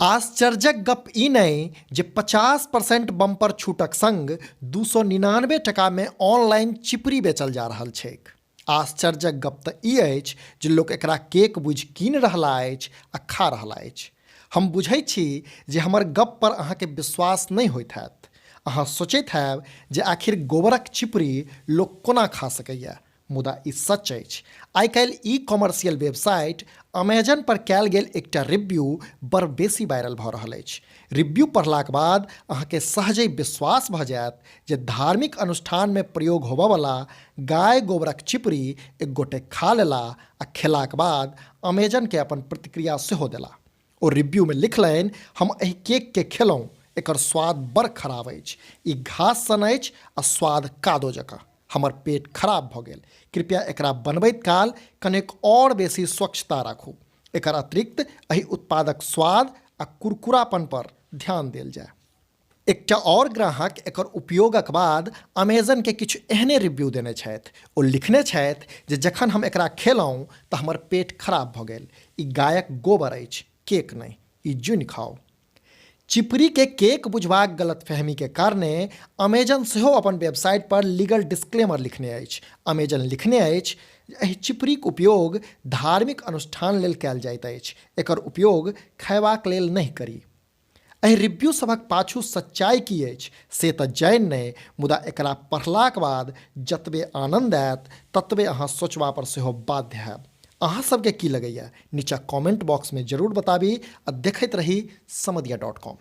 आश्चर्यक गप ई नहि जे 50% बम्पर छूटक संग 299 टका में ऑनलाइन चिपरी बेचल जा रहल छैक। आश्चर्यक गप तऽ ई अछि जे लोक एकरा केक बुझि कीन रहला अछि आ खा रहला अछि। हम बुझैत छी जे हमर गप पर अहाँके विश्वास नहि होइत हैत। अहाँ सोचैत हैब जे आखिर गोबरक चिपरी लोक कोना खा सकैए, मुदा ई सच अछि। आइ काल्हि ई कॉमर्शियल वेबसाइट अमेजन पर कयल गेल एकटा रिव्यू बड़ बेसी वायरल भऽ रहल अछि। रिव्यू पढ़लाक बाद अहाँके सहजहि विश्वास भऽ जायत जे धार्मिक अनुष्ठानमे प्रयोग होबयवला गाय गोबरक चिपरी एक गोटे खा लेला आ खेलाक बाद अमेजनके अपन प्रतिक्रिया सेहो देला। ओ रिव्यूमे लिखलनि, हम एहि केकके खेलहुँ, एकर स्वाद बड़ खराब अछि, ई घास सन अछि आ स्वाद कादो जकाँ, हमर पेट खराब भऽ गेल। कृपया एकरा बनबैत काल कनेक और बेसी स्वच्छता राखू। एकर अतिरिक्त एहि उत्पादक स्वाद आ कुरकुरापन पर ध्यान देल जाय। एकटा और ग्राहक एकर उपयोगक बाद अमेजनके किछु एहने रिव्यू देने छथि। ओ लिखने छथि जे जखन हम एकरा खेलहुँ तऽ हमर पेट खराब भऽ गेल। ई गायक गोबर अछि, केक नहि, ई जुनि खाउ। चिपरी के केक बुझबाक गलतफहमी के कारणे अमेजन सेहो अपन वेबसाइट पर लीगल डिस्क्लेमर लिखने अछि। अमेजन लिखने अछि जे एहि चिपरीक उपयोग धार्मिक अनुष्ठान लेल कयल जाइत अछि, एकर उपयोग खयबाक लेल नहि करी। एहि रिव्यू सभक पाछू सच्चाई की अछि से तऽ जानि नहि, मुदा एकरा पढ़लाक बाद जतबे आनंद आयत ततबे अहाँ सोचबा पर सेहो बाध्य हैब। अहाँ सबके की लगैया नीचा कमेंट बॉक्स में जरूर बताबी आ देखैत रही समधिया.com।